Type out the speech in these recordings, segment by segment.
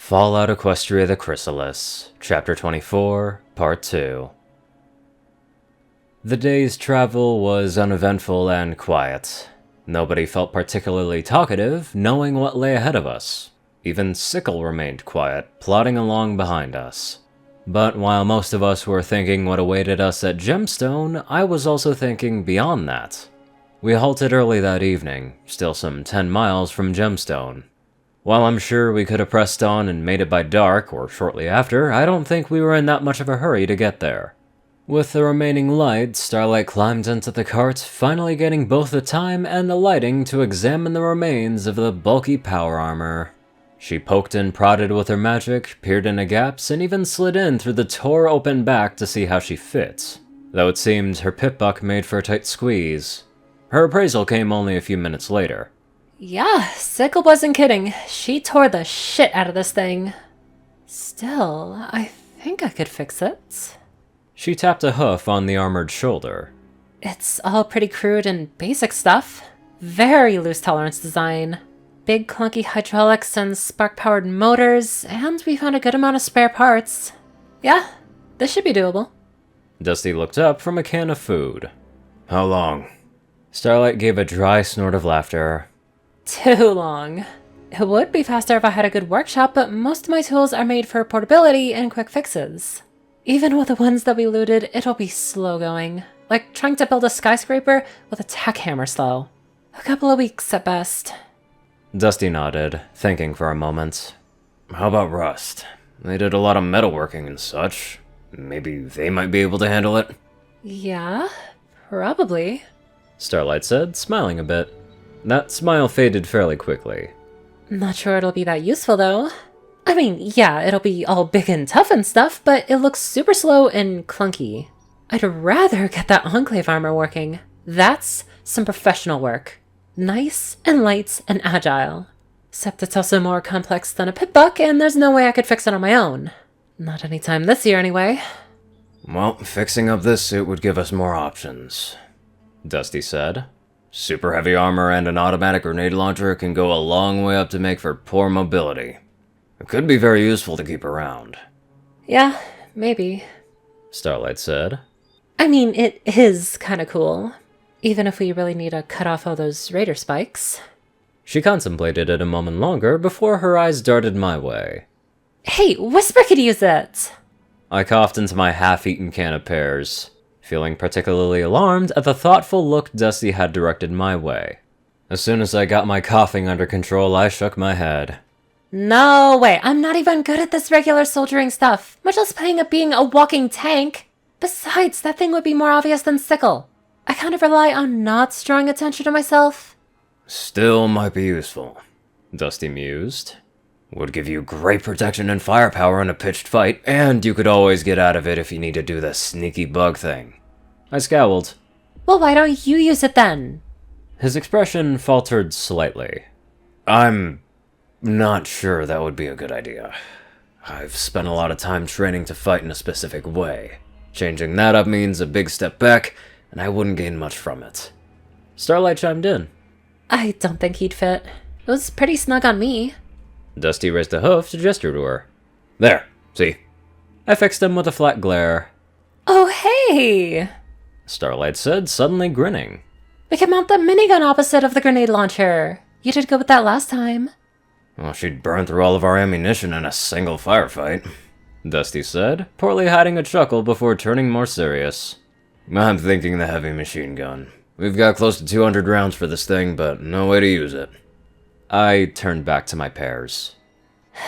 Fallout Equestria the Chrysalis, Chapter 24, Part 2. The day's travel was uneventful and quiet. Nobody felt particularly talkative, knowing what lay ahead of us. Even Sickle remained quiet, plodding along behind us. But while most of us were thinking what awaited us at Gemstone, I was also thinking beyond that. We halted early that evening, still some 10 miles from Gemstone. While I'm sure we could have pressed on and made it by dark, or shortly after, I don't think we were in that much of a hurry to get there. With the remaining light, Starlight climbed into the cart, finally getting both the time and the lighting to examine the remains of the bulky power armor. She poked and prodded with her magic, peered into gaps, and even slid in through the tore-open back to see how she fit. Though it seemed her pip-buck made for a tight squeeze. Her appraisal came only a few minutes later. Yeah, Sickle wasn't kidding. She tore the shit out of this thing. Still, I think I could fix it. She tapped a hoof on the armored shoulder. It's all pretty crude and basic stuff. Very loose tolerance design. Big clunky hydraulics and spark-powered motors, and we found a good amount of spare parts. Yeah, this should be doable. Dusty looked up from a can of food. How long? Starlight gave a dry snort of laughter. Too long. It would be faster if I had a good workshop, but most of my tools are made for portability and quick fixes. Even with the ones that we looted, it'll be slow going. Like trying to build a skyscraper with a tack hammer slow. A couple of weeks at best. Dusty nodded, thinking for a moment. How about Rust? They did a lot of metalworking and such. Maybe they might be able to handle it? Yeah, probably. Starlight said, smiling a bit. That smile faded fairly quickly. Not sure it'll be that useful, though. I mean, yeah, it'll be all big and tough and stuff, but it looks super slow and clunky. I'd rather get that Enclave armor working. That's some professional work. Nice and light and agile. Except it's also more complex than a pip-buck, and there's no way I could fix it on my own. Not anytime this year, anyway. Well, fixing up this suit would give us more options, Dusty said. Super heavy armor and an automatic grenade launcher can go a long way up to make for poor mobility. It could be very useful to keep around. Yeah, maybe. Starlight said. I mean, it is kind of cool. Even if we really need to cut off all those raider spikes. She contemplated it a moment longer before her eyes darted my way. Hey, Whisper could use it! I coughed into my half-eaten can of pears, feeling particularly alarmed at the thoughtful look Dusty had directed my way. As soon as I got my coughing under control, I shook my head. No way, I'm not even good at this regular soldiering stuff, much less playing at being a walking tank. Besides, that thing would be more obvious than Sickle. I kind of rely on not drawing attention to myself. Still might be useful, Dusty mused. Would give you great protection and firepower in a pitched fight, and you could always get out of it if you need to do the sneaky bug thing. I scowled. Well, why don't you use it then? His expression faltered slightly. I'm not sure that would be a good idea. I've spent a lot of time training to fight in a specific way. Changing that up means a big step back, and I wouldn't gain much from it. Starlight chimed in. I don't think he'd fit. It was pretty snug on me. Dusty raised a hoof to gesture to her. There, see? I fixed him with a flat glare. Oh, hey! Starlight said, suddenly grinning. We can mount the minigun opposite of the grenade launcher. You did good with that last time. Well, she'd burn through all of our ammunition in a single firefight, Dusty said, poorly hiding a chuckle before turning more serious. I'm thinking the heavy machine gun. We've got close to 200 rounds for this thing, but no way to use it. I turned back to my pears.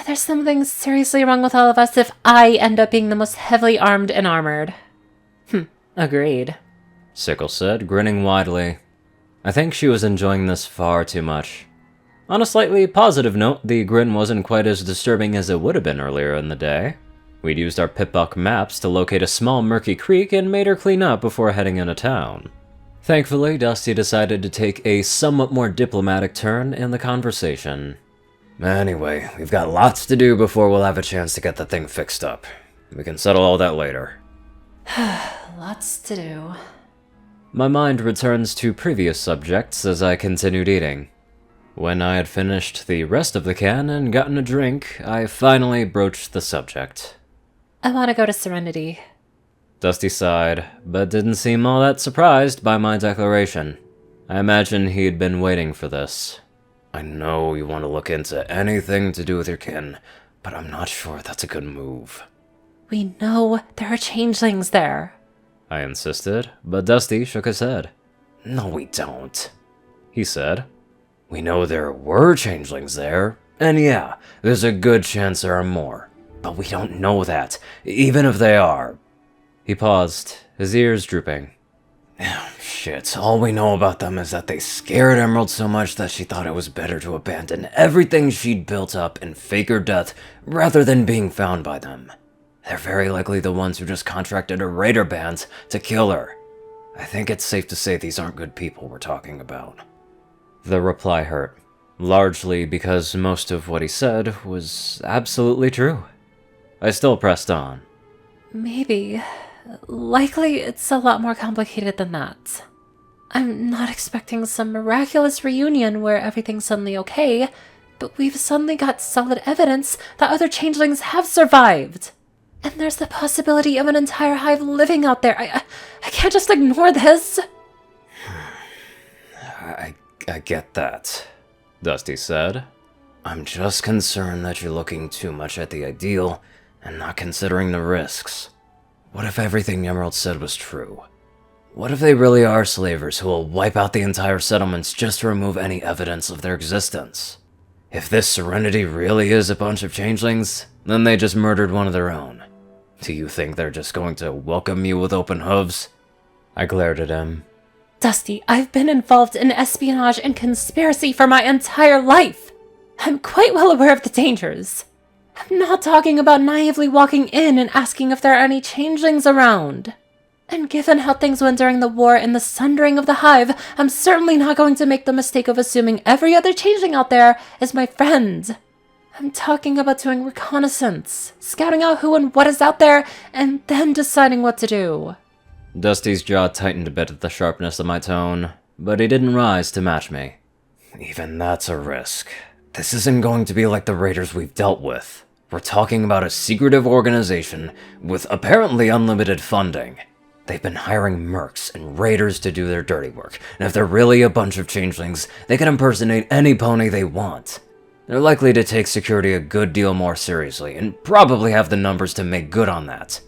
There's something seriously wrong with all of us if I end up being the most heavily armed and armored. Agreed. Sickle said, grinning widely. I think she was enjoying this far too much. On a slightly positive note, the grin wasn't quite as disturbing as it would have been earlier in the day. We'd used our pip-buck maps to locate a small murky creek and made her clean up before heading into town. Thankfully, Dusty decided to take a somewhat more diplomatic turn in the conversation. Anyway, we've got lots to do before we'll have a chance to get the thing fixed up. We can settle all that later. Lots to do. My mind returns to previous subjects as I continued eating. When I had finished the rest of the can and gotten a drink, I finally broached the subject. I want to go to Serenity. Dusty sighed, but didn't seem all that surprised by my declaration. I imagine he'd been waiting for this. I know you want to look into anything to do with your kin, but I'm not sure that's a good move. We know there are changelings there. I insisted, but Dusty shook his head. No, we don't, he said. We know there were changelings there, and yeah, there's a good chance there are more. But we don't know that, even if they are. He paused, his ears drooping. Shit, all we know about them is that they scared Emerald so much that she thought it was better to abandon everything she'd built up and fake her death rather than being found by them. They're very likely the ones who just contracted a raider band to kill her. I think it's safe to say these aren't good people we're talking about. The reply hurt, largely because most of what he said was absolutely true. I still pressed on. Maybe. Likely it's a lot more complicated than that. I'm not expecting some miraculous reunion where everything's suddenly okay, but we've suddenly got solid evidence that other changelings have survived. And there's the possibility of an entire hive living out there. I can't just ignore this. I get that, Dusty said. I'm just concerned that you're looking too much at the ideal and not considering the risks. What if everything Emerald said was true? What if they really are slavers who will wipe out the entire settlements just to remove any evidence of their existence? If this Serenity really is a bunch of changelings, then they just murdered one of their own. Do you think they're just going to welcome you with open hooves? I glared at him. Dusty, I've been involved in espionage and conspiracy for my entire life. I'm quite well aware of the dangers. I'm not talking about naively walking in and asking if there are any changelings around. And given how things went during the war and the sundering of the hive, I'm certainly not going to make the mistake of assuming every other changeling out there is my friend. I'm talking about doing reconnaissance, scouting out who and what is out there, and then deciding what to do. Dusty's jaw tightened a bit at the sharpness of my tone, but he didn't rise to match me. Even that's a risk. This isn't going to be like the raiders we've dealt with. We're talking about a secretive organization with apparently unlimited funding. They've been hiring mercs and raiders to do their dirty work, and if they're really a bunch of changelings, they can impersonate any pony they want. They're likely to take security a good deal more seriously, and probably have the numbers to make good on that.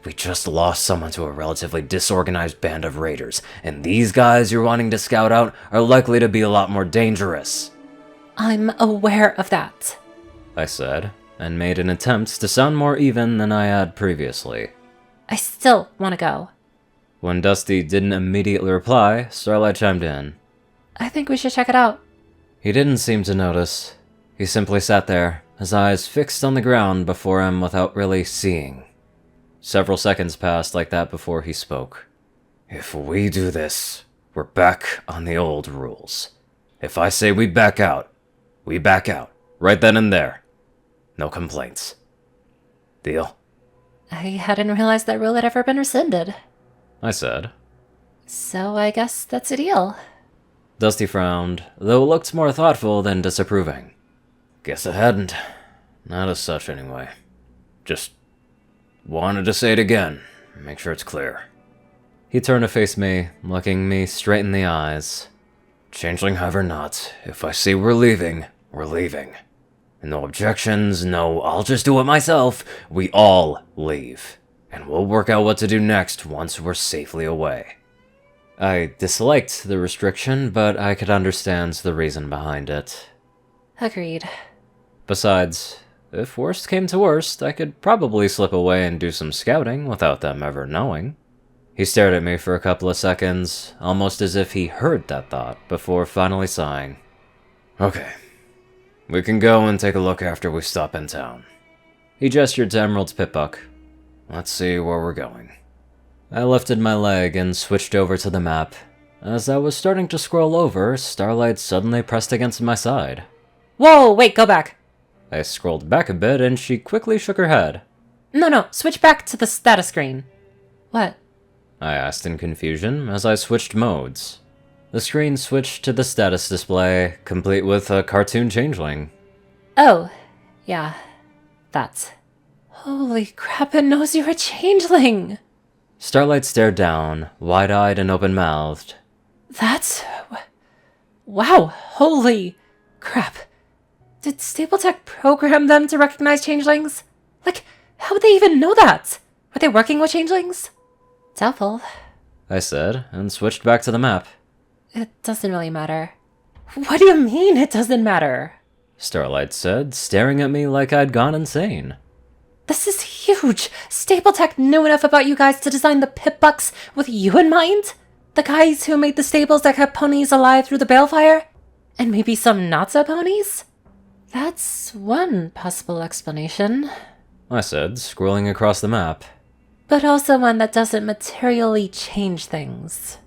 We just lost someone to a relatively disorganized band of raiders, and these guys you're wanting to scout out are likely to be a lot more dangerous. I'm aware of that, I said, and made an attempt to sound more even than I had previously. I still want to go. When Dusty didn't immediately reply, Starlight chimed in. I think we should check it out. He didn't seem to notice. He simply sat there, his eyes fixed on the ground before him without really seeing. Several seconds passed like that before he spoke. If we do this, we're back on the old rules. If I say we back out, we back out, right then and there. No complaints. Deal? I hadn't realized that rule had ever been rescinded. I said. So I guess that's a deal. Dusty frowned, though it looked more thoughtful than disapproving. Guess I hadn't. Not as such, anyway. Just wanted to say it again, make sure it's clear. He turned to face me, looking me straight in the eyes. Changeling hive or not, if I say we're leaving, we're leaving. No objections, no, I'll just do it myself. We all leave. And we'll work out what to do next once we're safely away. I disliked the restriction, but I could understand the reason behind it. Agreed. Besides, if worst came to worst, I could probably slip away and do some scouting without them ever knowing. He stared at me for a couple of seconds, almost as if he heard that thought, before finally sighing. Okay. We can go and take a look after we stop in town. He gestured to Emerald's pip-buck. Let's see where we're going. I lifted my leg and switched over to the map. As I was starting to scroll over, Starlight suddenly pressed against my side. Whoa, wait, go back. I scrolled back a bit and she quickly shook her head. No, switch back to the status screen. What? I asked in confusion as I switched modes. The screen switched to the status display, complete with a cartoon changeling. Oh, yeah, that. Holy crap, it knows you're a changeling! Starlight stared down, wide-eyed and open-mouthed. That's... wow, holy crap. Did Stapletech program them to recognize changelings? Like, how would they even know that? Were they working with changelings? Doubtful. I said, and switched back to the map. It doesn't really matter. What do you mean it doesn't matter? Starlight said, staring at me like I'd gone insane. This is huge! Stapletech knew enough about you guys to design the Pip-Bucks with you in mind? The guys who made the stables that kept ponies alive through the balefire? And maybe some not-so-ponies? That's one possible explanation. I said, scrolling across the map. But also one that doesn't materially change things.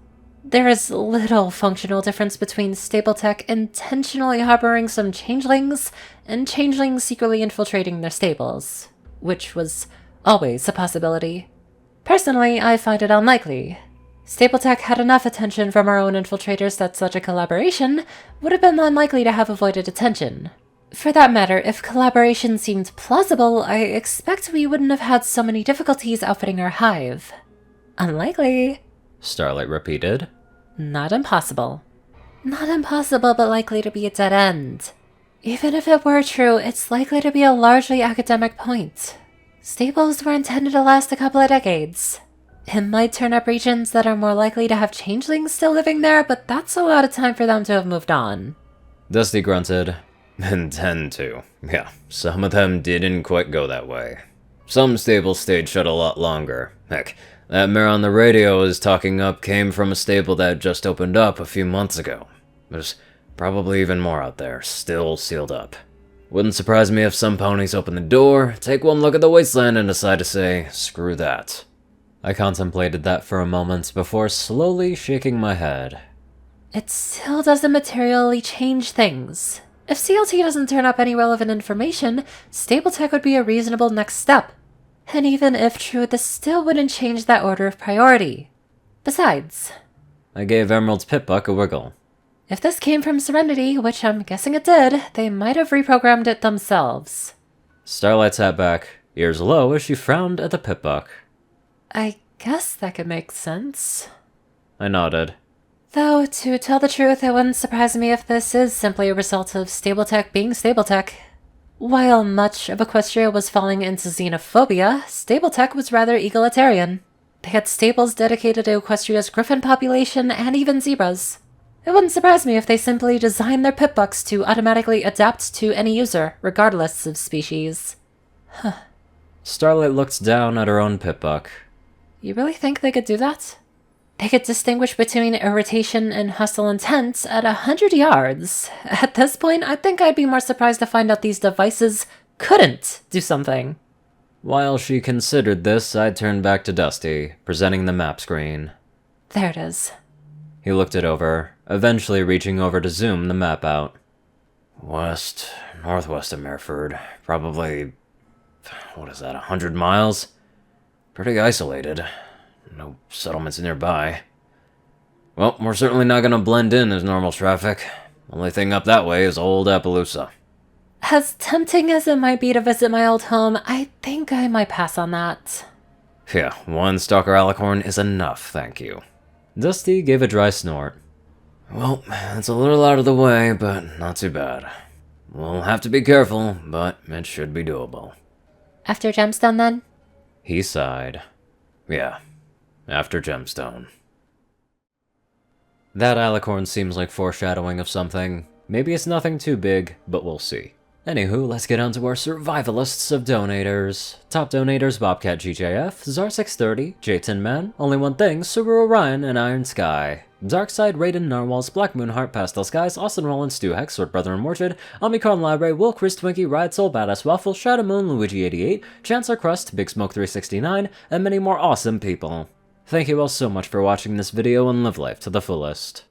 There is little functional difference between Stapletech intentionally harboring some changelings and changelings secretly infiltrating their stables, which was always a possibility. Personally, I find it unlikely. Stapletech had enough attention from our own infiltrators that such a collaboration would have been unlikely to have avoided attention. For that matter, if collaboration seemed plausible, I expect we wouldn't have had so many difficulties outfitting our hive. Unlikely. Starlight repeated. Not impossible. Not impossible, but likely to be a dead end. Even if it were true, it's likely to be a largely academic point. Stables were intended to last a couple of decades. It might turn up regions that are more likely to have changelings still living there, but that's a lot of time for them to have moved on. Dusty grunted. Intend to. Yeah, some of them didn't quite go that way. Some stables stayed shut a lot longer. Heck, that mare on the radio is talking up came from a stable that just opened up a few months ago. There's probably even more out there, still sealed up. Wouldn't surprise me if some ponies open the door, take one look at the wasteland, and decide to say, screw that. I contemplated that for a moment before slowly shaking my head. It still doesn't materially change things. If CLT doesn't turn up any relevant information, Stapletech would be a reasonable next step. And even if true, this still wouldn't change that order of priority. Besides... I gave Emerald's Pip-Buck a wiggle. If this came from Serenity, which I'm guessing it did, they might have reprogrammed it themselves. Starlight sat back, ears low as she frowned at the Pip-Buck. I guess that could make sense. I nodded. Though, to tell the truth, it wouldn't surprise me if this is simply a result of Stapletech being Stapletech. While much of Equestria was falling into xenophobia, Stapletech was rather egalitarian. They had stables dedicated to Equestria's griffin population and even zebras. It wouldn't surprise me if they simply designed their Pip-Bucks to automatically adapt to any user, regardless of species. Huh. Starlight looked down at her own Pip-Buck. You really think they could do that? They could distinguish between irritation and hostile intent at 100 yards. At this point, I think I'd be more surprised to find out these devices couldn't do something. While she considered this, I turned back to Dusty, presenting the map screen. There it is. He looked it over, eventually reaching over to zoom the map out. Northwest of Mereford. Probably, 100 miles? Pretty isolated. No settlements nearby. Well, we're certainly not gonna blend in as normal traffic. Only thing up that way is old Appaloosa. As tempting as it might be to visit my old home, I think I might pass on that. Yeah, one stalker alicorn is enough, thank you. Dusty gave a dry snort. Well, it's a little out of the way, but not too bad. We'll have to be careful, but it should be doable. After Gemstone, then? He sighed. Yeah, after Gemstone. That alicorn seems like foreshadowing of something. Maybe it's nothing too big, but we'll see. Anywho, let's get on to our survivalists of donators. Top donators: Cat-gjf, Zar630, J10 Man, Only One Thing, Ceru, Orion, and IronSky. Darkside, Rayden, Narwhals, Blackmoonheart, Pastel Skies, Austin Rolan, Stu Hex, Sword Brother and Mordred, Omicron Library, Will, Chris Twinkie, Riot Soul, Badass Waffle, Shadow Moon, Luigi88, Chancellor Crust, Big Smoke 369, and many more awesome people. Thank you all so much for watching this video and live life to the fullest.